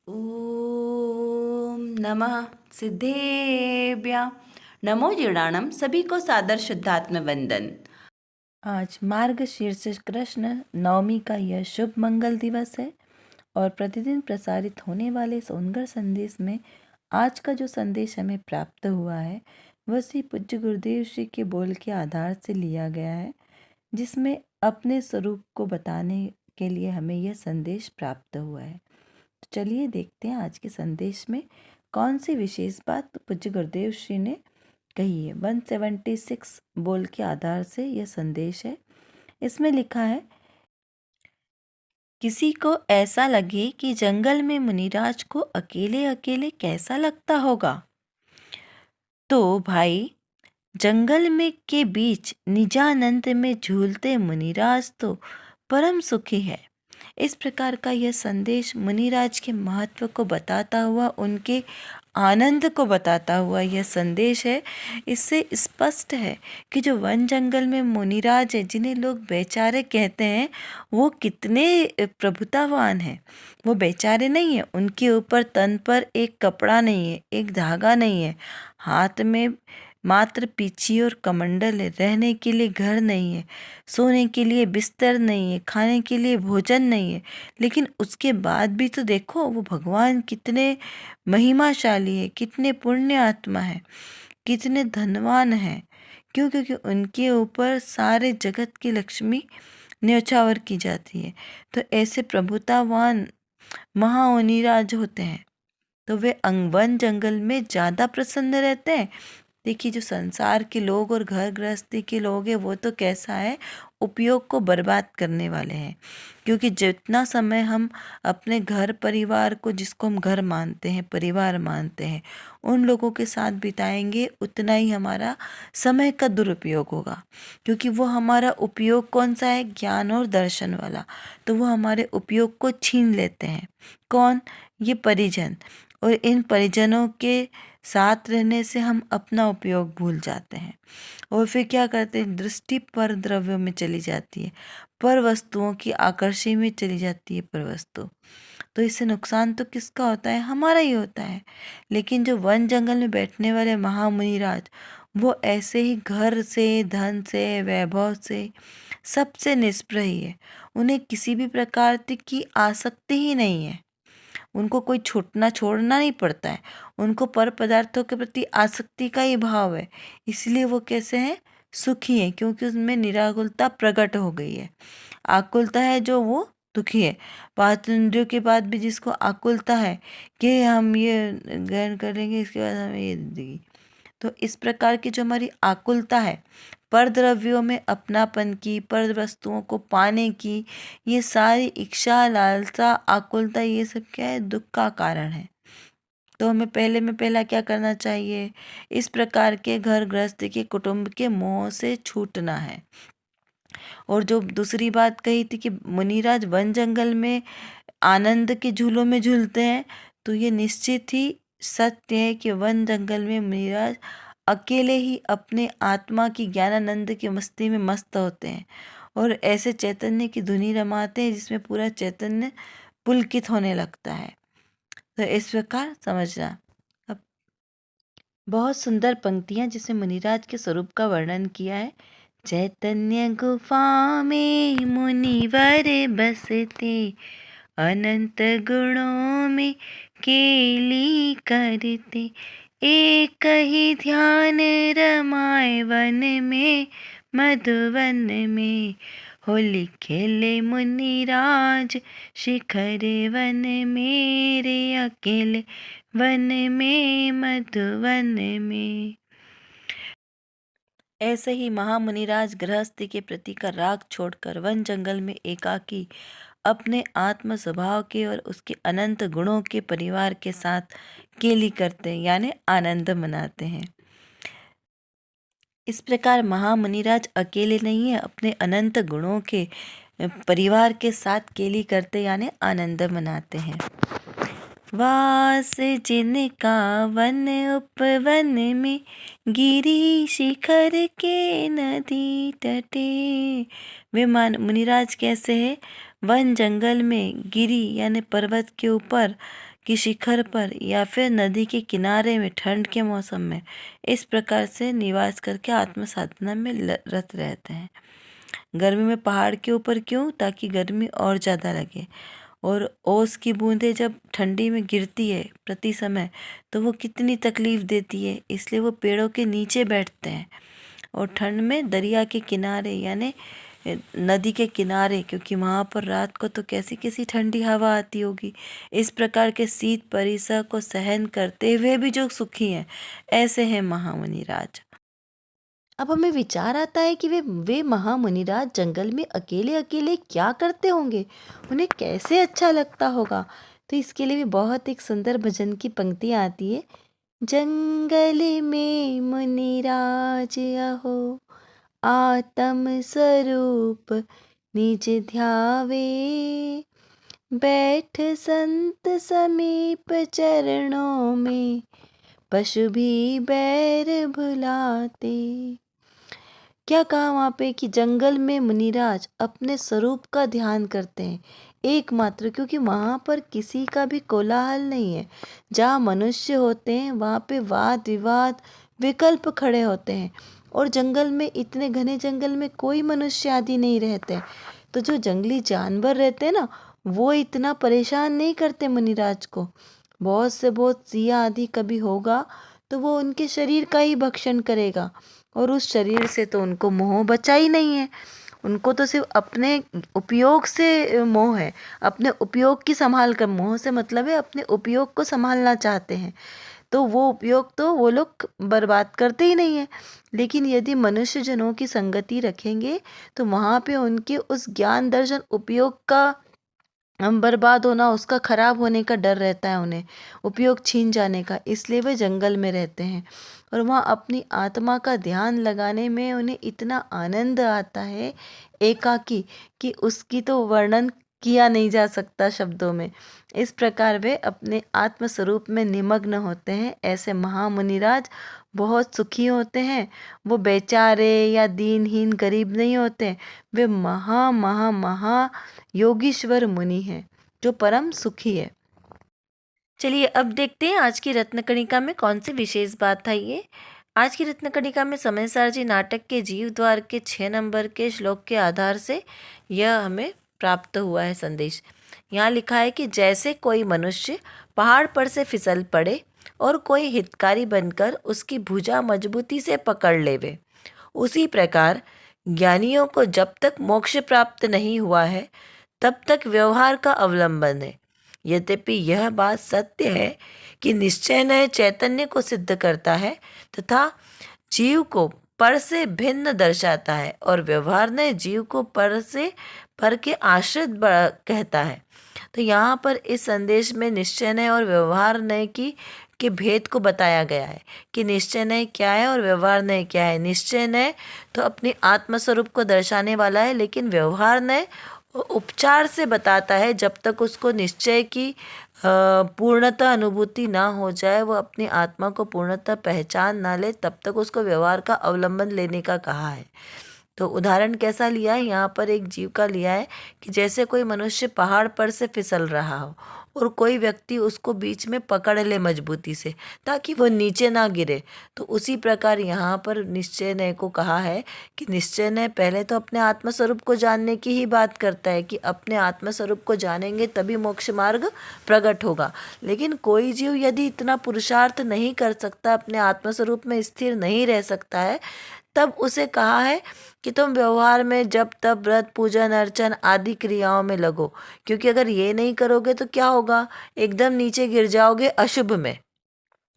ओम नमः सिद्धेभ्य नमो जीर्णाणम। सभी को सादर शुद्धात्म वंदन। आज मार्गशीर्ष कृष्ण नवमी का यह शुभ मंगल दिवस है और प्रतिदिन प्रसारित होने वाले सोनगर संदेश में आज का जो संदेश हमें प्राप्त हुआ है वह श्री पूज्य गुरुदेव श्री के बोल के आधार से लिया गया है, जिसमें अपने स्वरूप को बताने के लिए हमें यह संदेश प्राप्त हुआ है। तो चलिए देखते हैं आज के संदेश में कौन सी विशेष बात पूज्य गुरुदेव श्री ने कही है। 176 बोल के आधार से यह संदेश है। इसमें लिखा है, किसी को ऐसा लगे कि जंगल में मुनिराज को अकेले अकेले कैसा लगता होगा, तो भाई जंगल में के बीच निजानंद में झूलते मुनिराज तो परम सुखी है। इस प्रकार का यह संदेश मुनिराज के महत्व को बताता हुआ, उनके आनंद को बताता हुआ यह संदेश है। इससे स्पष्ट है कि जो वन जंगल में मुनिराज है, जिन्हें लोग बेचारे कहते हैं, वो कितने प्रभुतावान हैं। वो बेचारे नहीं है, उनके ऊपर तन पर एक कपड़ा नहीं है, एक धागा नहीं है, हाथ में मात्र पीछी और कमंडल है, रहने के लिए घर नहीं है, सोने के लिए बिस्तर नहीं है, खाने के लिए भोजन नहीं है। लेकिन उसके बाद भी तो देखो वो भगवान कितने महिमाशाली है, कितने पुण्य आत्मा है, कितने धनवान हैं। क्यों? क्योंकि उनके ऊपर सारे जगत की लक्ष्मी न्यौछावर की जाती है। तो ऐसे प्रभुतावान महामुनिराज होते हैं, तो वे वन जंगल में ज़्यादा प्रसन्न रहते हैं। देखिए, जो संसार के लोग और घर गृहस्थी के लोग हैं, वो तो कैसा है, उपयोग को बर्बाद करने वाले हैं। क्योंकि जितना समय हम अपने घर परिवार को, जिसको हम घर मानते हैं, परिवार मानते हैं, उन लोगों के साथ बिताएंगे, उतना ही हमारा समय का दुरुपयोग होगा। क्योंकि वो हमारा उपयोग कौन सा है, ज्ञान और दर्शन वाला, तो वो हमारे उपयोग को छीन लेते हैं। कौन? ये परिजन। और इन परिजनों के साथ रहने से हम अपना उपयोग भूल जाते हैं और फिर क्या करते हैं, दृष्टि पर द्रव्यों में चली जाती है, पर वस्तुओं की आकर्षण में चली जाती है पर वस्तु। तो इससे नुकसान तो किसका होता है, हमारा ही होता है। लेकिन जो वन जंगल में बैठने वाले महामुनिराज, वो ऐसे ही घर से, धन से, वैभव से, सबसे निष्प्रह ही है। उन्हें किसी भी प्रकार की आसक्ति ही नहीं है। उनको कोई छोड़ना नहीं पड़ता है। उनको पर पदार्थों के प्रति आसक्ति का ही भाव है। इसलिए वो कैसे हैं, सुखी हैं, क्योंकि उसमें निराकुलता प्रकट हो गई है। आकुलता है जो, वो दुखी है। पांच इंद्रियों के बाद भी जिसको आकुलता है कि हम ये ग्रहण करेंगे, इसके बाद हमें ये देगी, तो इस प्रकार की जो हमारी आकुलता है, पर द्रव्यों में अपनापन की, पर वस्तुओं को पाने की, ये सारी इच्छा, लालसा, आकुलता, ये सब क्या है, दुख का कारण है। तो हमें पहले में पहला क्या करना चाहिए, इस प्रकार के घर गृहस्थ के, कुटुंब के मोह से छूटना है। और जो दूसरी बात कही थी कि मुनिराज वन जंगल में आनंद के झूलों में झूलते हैं, तो ये निश्चित ही सत्य है कि वन जंगल में मुनिराज अकेले ही अपने आत्मा की ज्ञानानंद की मस्ती में मस्त होते हैं और ऐसे चैतन्य की धुनी रमाते हैं जिसमें पूरा चैतन्य पुलकित होने लगता है। तो इस प्रकार समझना। अब बहुत सुंदर पंक्तियां जिसमें मुनिराज के स्वरूप का वर्णन किया है। चैतन्य गुफा में मुनिवर बसते, अनंत गुणों में केली करते, एक ही ध्यान रमाए वन में, मधुवन में, होली खेले मुनिराज शिखर वन मेरे, अकेले वन में, मधुवन में। ऐसे ही महामुनिराज गृहस्थी के प्रति का राग छोड़कर वन जंगल में एकाकी अपने आत्म स्वभाव के और उसके अनंत गुणों के परिवार के साथ केली करते हैं, यानी आनंद मनाते हैं। इस प्रकार महामुनिराज अकेले नहीं है, अपने अनंत गुणों के परिवार के साथ केली करते यानी आनंद मनाते हैं। वास जिनका वन उपवन में, गिरी शिखर के नदी तटे। वे मुनिराज कैसे है, वन जंगल में गिरी यानी पर्वत के ऊपर कि शिखर पर या फिर नदी के किनारे में ठंड के मौसम में इस प्रकार से निवास करके आत्म साधना में रत रहते हैं। गर्मी में पहाड़ के ऊपर क्यों? ताकि गर्मी और ज़्यादा लगे। और ओस की बूंदें जब ठंडी में गिरती है प्रति समय, तो वो कितनी तकलीफ देती है, इसलिए वो पेड़ों के नीचे बैठते हैं। और ठंड में दरिया के किनारे यानी नदी के किनारे, क्योंकि वहाँ पर रात को तो कैसी कैसी ठंडी हवा आती होगी। इस प्रकार के शीत परिसर को सहन करते हुए भी जो सुखी हैं, ऐसे हैं महामुनिराज। अब हमें विचार आता है कि वे महामुनिराज जंगल में अकेले अकेले क्या करते होंगे, उन्हें कैसे अच्छा लगता होगा। तो इसके लिए भी बहुत एक सुंदर भजन की पंक्तियाँ आती है। जंगल में मुनिराज अहो, आत्म स्वरूप निज ध्यावे, बैठ संत समीप चरणों में, पशु भी बैर भुलाते। क्या कहा वहाँ पे कि जंगल में मुनिराज अपने स्वरूप का ध्यान करते हैं एकमात्र, क्योंकि वहाँ पर किसी का भी कोलाहल नहीं है। जहाँ मनुष्य होते हैं वहाँ पे वाद विवाद विकल्प खड़े होते हैं, और जंगल में, इतने घने जंगल में कोई मनुष्य आदि नहीं रहते। तो जो जंगली जानवर रहते हैं ना, वो इतना परेशान नहीं करते मुनिराज को। बहुत से बहुत सिया आदि कभी होगा तो वो उनके शरीर का ही भक्षण करेगा, और उस शरीर से तो उनको मोह बचा ही नहीं है। उनको तो सिर्फ अपने उपयोग से मोह है, अपने उपयोग की संभाल कर। मोह से मतलब है अपने उपयोग को संभालना चाहते हैं, तो वो उपयोग तो वो लोग बर्बाद करते ही नहीं है। लेकिन यदि मनुष्य जनों की संगति रखेंगे तो वहाँ पे उनके उस ज्ञान दर्शन उपयोग का बर्बाद होना, उसका खराब होने का डर रहता है उन्हें, उपयोग छीन जाने का। इसलिए वे जंगल में रहते हैं, और वहाँ अपनी आत्मा का ध्यान लगाने में उन्हें इतना आनंद आता है एकाकी, कि उसकी तो वर्णन किया नहीं जा सकता शब्दों में। इस प्रकार वे अपने आत्म स्वरूप में निमग्न होते हैं। ऐसे महामुनिराज बहुत सुखी होते हैं। वो बेचारे या दीनहीन गरीब नहीं होते, वे महा महा महा योगीश्वर मुनि है जो परम सुखी है। चलिए अब देखते हैं आज की रत्नकणिका में कौन सी विशेष बात था। ये आज की रत्नकणिका में समयसार जी नाटक के जीव द्वार के 6 नंबर के श्लोक के आधार से यह हमें प्राप्त हुआ है संदेश। यहाँ लिखा है कि जैसे कोई मनुष्य पहाड़ पर से फिसल पड़े और कोई हितकारी बनकर उसकी भुजा मजबूती से पकड़ लेवे, उसी प्रकार ज्ञानियों को जब तक मोक्ष प्राप्त नहीं हुआ है तब तक व्यवहार का अवलंबन है। यद्यपि यह बात सत्य है कि निश्चय नए चैतन्य को सिद्ध करता है तथा जीव को पर से भिन्न दर्शाता है, और व्यवहार नए जीव को पर के आश्रित कहता है। तो यहाँ पर इस संदेश में निश्चय नए और व्यवहार नए के भेद को बताया गया है कि निश्चय नय क्या है और व्यवहार नय क्या है। निश्चय नय तो अपनी आत्मस्वरूप को दर्शाने वाला है, लेकिन व्यवहार नय उपचार से बताता है। जब तक उसको निश्चय की पूर्णतः अनुभूति ना हो जाए, वो अपनी आत्मा को पूर्णतः पहचान ना ले, तब तक उसको व्यवहार का अवलंबन लेने का कहा है। तो उदाहरण कैसा लिया है यहाँ पर, एक जीव का लिया है कि जैसे कोई मनुष्य पहाड़ पर से फिसल रहा हो और कोई व्यक्ति उसको बीच में पकड़ ले मजबूती से ताकि वो नीचे ना गिरे, तो उसी प्रकार यहाँ पर निश्चय नय को कहा है कि निश्चय नय पहले तो अपने आत्मस्वरूप को जानने की ही बात करता है कि अपने आत्मस्वरूप को जानेंगे तभी मोक्ष मार्ग प्रकट होगा। लेकिन कोई जीव यदि इतना पुरुषार्थ नहीं कर सकता, अपने आत्मस्वरूप में स्थिर नहीं रह सकता है, तब उसे कहा है कि तुम व्यवहार में जब तब व्रत पूजन अर्चन आदि क्रियाओं में लगो, क्योंकि अगर ये नहीं करोगे तो क्या होगा, एकदम नीचे गिर जाओगे अशुभ में,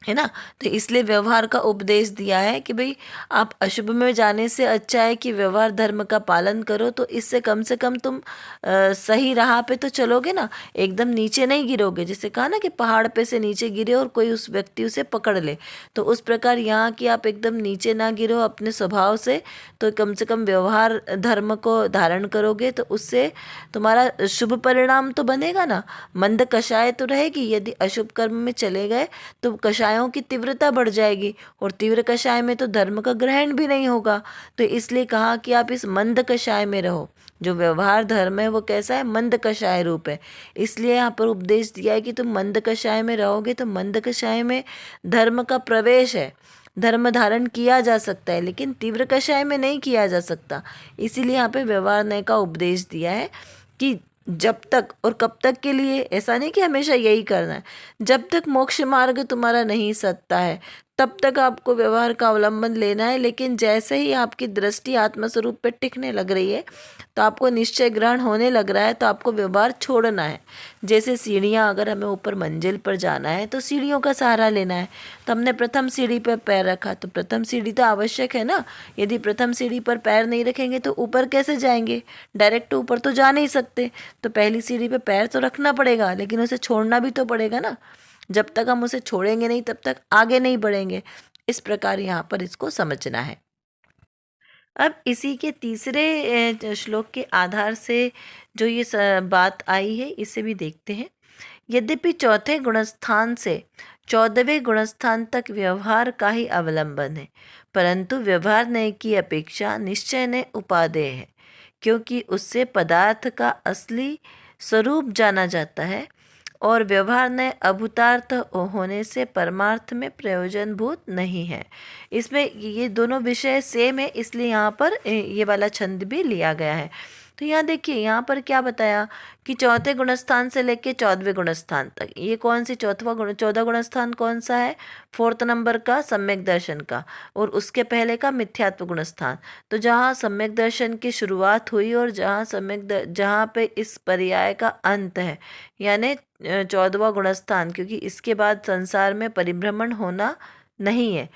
है ना। तो इसलिए व्यवहार का उपदेश दिया है कि भाई आप अशुभ में जाने से अच्छा है कि व्यवहार धर्म का पालन करो, तो इससे कम से कम तुम सही राह पे तो चलोगे ना, एकदम नीचे नहीं गिरोगे। जैसे कहा ना कि पहाड़ पे से नीचे गिरे और कोई उस व्यक्ति उसे पकड़ ले, तो उस प्रकार यहाँ कि आप एकदम नीचे ना गिरो अपने स्वभाव से, तो कम से कम व्यवहार धर्म को धारण करोगे तो उससे तुम्हारा शुभ परिणाम तो बनेगा ना। मंद कषाय तो रहेगी, यदि अशुभ कर्म में चले गए तो कषाय कषायों की तीव्रता बढ़ जाएगी, और तीव्र कषाय में तो धर्म का ग्रहण भी नहीं होगा। तो इसलिए कहा कि आप इस मंद कषाय में रहो। जो व्यवहार धर्म है वो कैसा है, मंद कषाय रूप है। इसलिए यहाँ पर उपदेश दिया है कि तुम मंद कषाय में रहोगे तो मंद कषाय में धर्म का प्रवेश है, धर्म धारण किया जा सकता है, लेकिन तीव्र कषाय में नहीं किया जा सकता। इसीलिए यहाँ पे व्यवहार न्याय का उपदेश दिया है कि जब तक और कब तक के लिए, ऐसा नहीं कि हमेशा यही करना है। जब तक मोक्ष मार्ग तुम्हारा नहीं सत्ता है तब तक आपको व्यवहार का अवलंबन लेना है, लेकिन जैसे ही आपकी दृष्टि आत्मस्वरूप पे टिकने लग रही है तो आपको निश्चय ग्रहण होने लग रहा है, तो आपको व्यवहार छोड़ना है। जैसे सीढ़ियाँ, अगर हमें ऊपर मंजिल पर जाना है तो सीढ़ियों का सहारा लेना है। तो हमने प्रथम सीढ़ी पर पैर रखा तो प्रथम सीढ़ी तो आवश्यक है ना। यदि प्रथम सीढ़ी पर पैर नहीं रखेंगे तो ऊपर कैसे जाएंगे, डायरेक्ट ऊपर तो जा नहीं सकते। तो पहली सीढ़ी पे पैर तो रखना पड़ेगा, लेकिन उसे छोड़ना भी तो पड़ेगा ना। जब तक हम उसे छोड़ेंगे नहीं तब तक आगे नहीं बढ़ेंगे। इस प्रकार यहाँ पर इसको समझना है। अब इसी के तीसरे श्लोक के आधार से जो ये बात आई है इसे भी देखते हैं। यद्यपि चौथे गुणस्थान से 14वें गुणस्थान तक व्यवहार का ही अवलंबन है, परंतु व्यवहार नय की अपेक्षा निश्चय नय उपादेय है, क्योंकि उससे पदार्थ का असली स्वरूप जाना जाता है और व्यवहार नय अभूतार्थ होने से परमार्थ में प्रयोजनभूत नहीं है। इसमें ये दोनों विषय सेम है, इसलिए यहाँ पर ये वाला छंद भी लिया गया है। तो यहाँ देखिए, यहाँ पर क्या बताया कि चौथे गुणस्थान से लेके 14वें गुणस्थान तक, ये कौन सी 14 गुणस्थान कौन सा है, 4th नंबर का सम्यक दर्शन का, और उसके पहले का मिथ्यात्व गुणस्थान। तो जहाँ सम्यक दर्शन की शुरुआत हुई और जहाँ पे इस पर्याय का अंत है, यानी 14वां गुणस्थान, क्योंकि इसके बाद संसार में परिभ्रमण होना नहीं है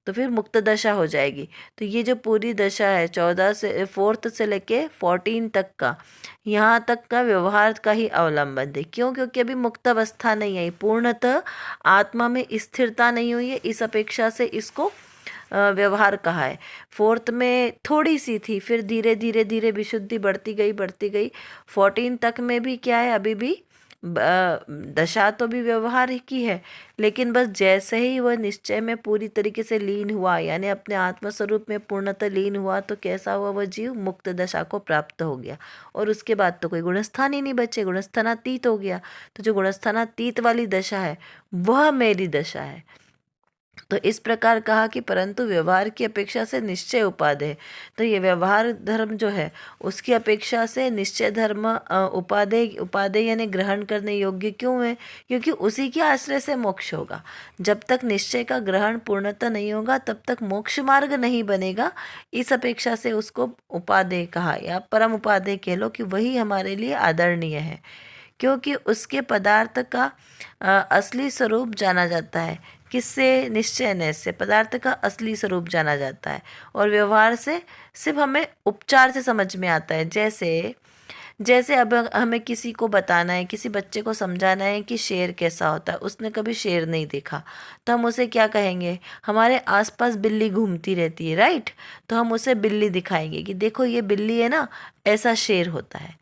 तो फिर मुक्त दशा हो जाएगी। तो ये जो पूरी दशा है 4th से लेके 14 तक का, यहाँ तक का व्यवहार का ही अवलंबन है। क्यों? क्योंकि अभी मुक्त अवस्था नहीं आई, पूर्णतः आत्मा में स्थिरता नहीं हुई है, इस अपेक्षा से इसको व्यवहार कहा है। 4th में थोड़ी सी थी, फिर धीरे धीरे धीरे विशुद्धि बढ़ती गई। 14 तक में भी क्या है, अभी भी दशा तो भी व्यवहार की है, लेकिन बस जैसे ही वह निश्चय में पूरी तरीके से लीन हुआ, यानी अपने आत्मस्वरूप में पूर्णतः लीन हुआ, तो कैसा हुआ, वह जीव मुक्त दशा को प्राप्त हो गया। और उसके बाद तो कोई गुणस्थान ही नहीं बचे, गुणस्थानातीत हो गया। तो जो गुणस्थानातीत वाली दशा है वह मेरी दशा है। तो इस प्रकार कहा कि परंतु व्यवहार की अपेक्षा से निश्चय उपादेय। तो ये व्यवहार धर्म जो है उसकी अपेक्षा से निश्चय धर्म उपादेय यानी ग्रहण करने योग्य क्यों है? क्योंकि उसी के आश्रय से मोक्ष होगा। जब तक निश्चय का ग्रहण पूर्णतः नहीं होगा तब तक मोक्ष मार्ग नहीं बनेगा। इस अपेक्षा से उसको उपादेय कहा, या परम उपादेय कह लो, कि वही हमारे लिए आदरणीय है, क्योंकि उसके पदार्थ का असली स्वरूप जाना जाता है। किससे? निश्चय नय से पदार्थ का असली स्वरूप जाना जाता है, और व्यवहार से सिर्फ हमें उपचार से समझ में आता है। जैसे अब हमें किसी को बताना है, किसी बच्चे को समझाना है कि शेर कैसा होता है, उसने कभी शेर नहीं देखा, तो हम उसे क्या कहेंगे? हमारे आसपास बिल्ली घूमती रहती है, राइट? तो हम उसे बिल्ली दिखाएंगे कि देखो ये बिल्ली है ना, ऐसा शेर होता है।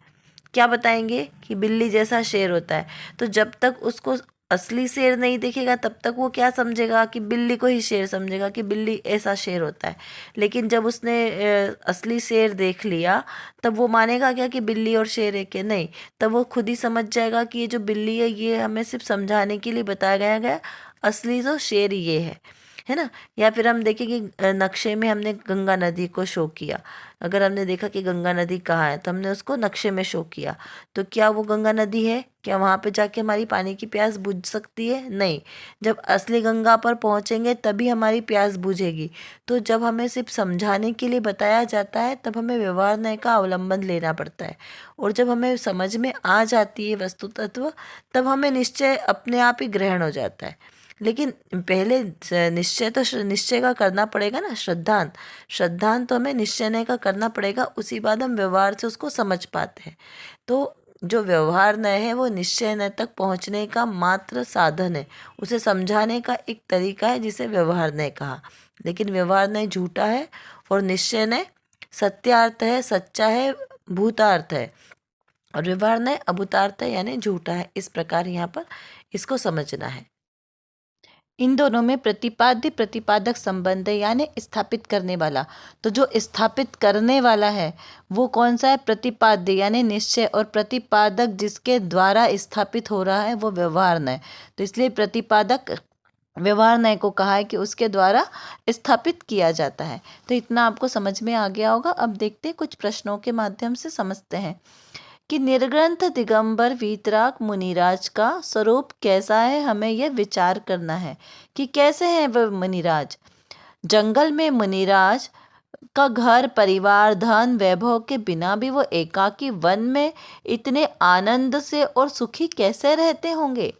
क्या बताएंगे? कि बिल्ली जैसा शेर होता है। तो जब तक उसको असली शेर नहीं दिखेगा तब तक वो क्या समझेगा? कि बिल्ली को ही शेर समझेगा, कि बिल्ली ऐसा शेर होता है। लेकिन जब उसने असली शेर देख लिया तब वो मानेगा क्या कि बिल्ली और शेर एक है? नहीं। तब वो खुद ही समझ जाएगा कि ये जो बिल्ली है ये हमें सिर्फ समझाने के लिए बताया गया, असली तो शेर ये है ना। या फिर हम देखें कि नक्शे में हमने गंगा नदी को शो किया। अगर हमने देखा कि गंगा नदी कहाँ है तो हमने उसको नक्शे में शो किया, तो क्या वो गंगा नदी है? क्या वहाँ पे जाके हमारी पानी की प्यास बुझ सकती है? नहीं। जब असली गंगा पर पहुँचेंगे तभी हमारी प्यास बुझेगी। तो जब हमें सिर्फ समझाने के लिए बताया जाता है तब हमें व्यवहार न्याय का अवलंबन लेना पड़ता है, और जब हमें समझ में आ जाती है वस्तु तत्व तब हमें निश्चय अपने आप ही ग्रहण हो जाता है। लेकिन पहले निश्चय का करना पड़ेगा ना, श्रद्धांत तो हमें निश्चय का करना पड़ेगा, उसी बाद हम व्यवहार से उसको समझ पाते हैं। तो जो व्यवहार नय है वो निश्चय नय तक पहुंचने का मात्र साधन है, उसे समझाने का एक तरीका है जिसे व्यवहार नय कहा। लेकिन व्यवहार नय झूठा है और निश्चय नय सत्यार्थ है, सच्चा है, भूतार्थ है, और व्यवहार नय अभूतार्थ है यानी झूठा है। इस प्रकार यहाँ पर इसको समझना है। इन दोनों में प्रतिपाद्य प्रतिपादक संबंध है, यानी स्थापित करने वाला। तो जो स्थापित करने वाला है वो कौन सा है? प्रतिपाद्य यानी निश्चय, और प्रतिपादक जिसके द्वारा स्थापित हो रहा है वो व्यवहारन्वय। तो इसलिए प्रतिपादक व्यवहारन्वय को कहा है कि उसके द्वारा स्थापित किया जाता है। तो इतना आपको समझ में आ गया होगा। अब देखते हैं, कुछ प्रश्नों के माध्यम से समझते हैं कि निर्ग्रंथ दिगंबर वीतराग मुनिराज का स्वरूप कैसा है। हमें यह विचार करना है कि कैसे हैं वह मुनिराज। जंगल में मुनिराज का घर परिवार धन वैभव के बिना भी वो एकाकी वन में इतने आनंद से और सुखी कैसे रहते होंगे।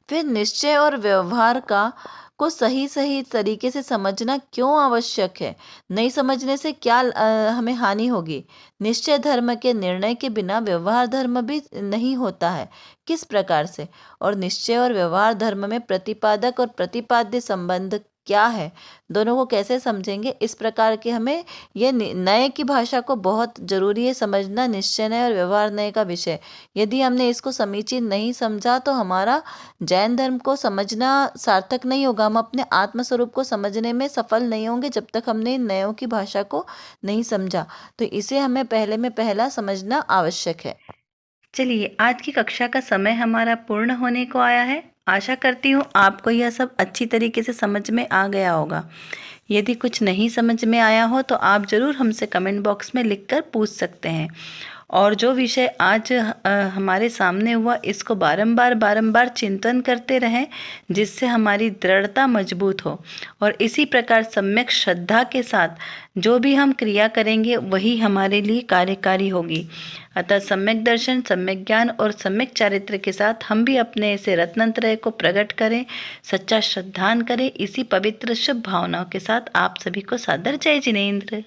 फिर निश्चय और व्यवहार को सही सही तरीके से समझना क्यों आवश्यक है? नहीं समझने से क्या हमें हानि होगी? निश्चय धर्म के निर्णय के बिना व्यवहार धर्म भी नहीं होता है। किस प्रकार से? और निश्चय और व्यवहार धर्म में प्रतिपादक और प्रतिपाद्य संबंध क्या है, दोनों को कैसे समझेंगे? इस प्रकार के हमें ये नए की भाषा को बहुत जरूरी है समझना, निश्चय नय और व्यवहार नय का विषय। यदि हमने इसको समीचीन नहीं समझा तो हमारा जैन धर्म को समझना सार्थक नहीं होगा। हम अपने आत्मस्वरूप को समझने में सफल नहीं होंगे जब तक हमने इन नयों की भाषा को नहीं समझा। तो इसे हमें पहले में पहला समझना आवश्यक है। चलिए, आज की कक्षा का समय हमारा पूर्ण होने को आया है। आशा करती हूँ आपको यह सब अच्छी तरीके से समझ में आ गया होगा। यदि कुछ नहीं समझ में आया हो तो आप ज़रूर हमसे कमेंट बॉक्स में लिखकर पूछ सकते हैं। और जो विषय आज हमारे सामने हुआ, इसको बारंबार चिंतन करते रहें, जिससे हमारी दृढ़ता मजबूत हो। और इसी प्रकार सम्यक श्रद्धा के साथ जो भी हम क्रिया करेंगे वही हमारे लिए कार्यकारी होगी। अतः सम्यक दर्शन, सम्यक ज्ञान और सम्यक चारित्र के साथ हम भी अपने इसे रत्नत्रय को प्रकट करें, सच्चा श्रद्धान करें। इसी पवित्र शुभ भावनाओं के साथ आप सभी को सादर जय जिनेंद्र।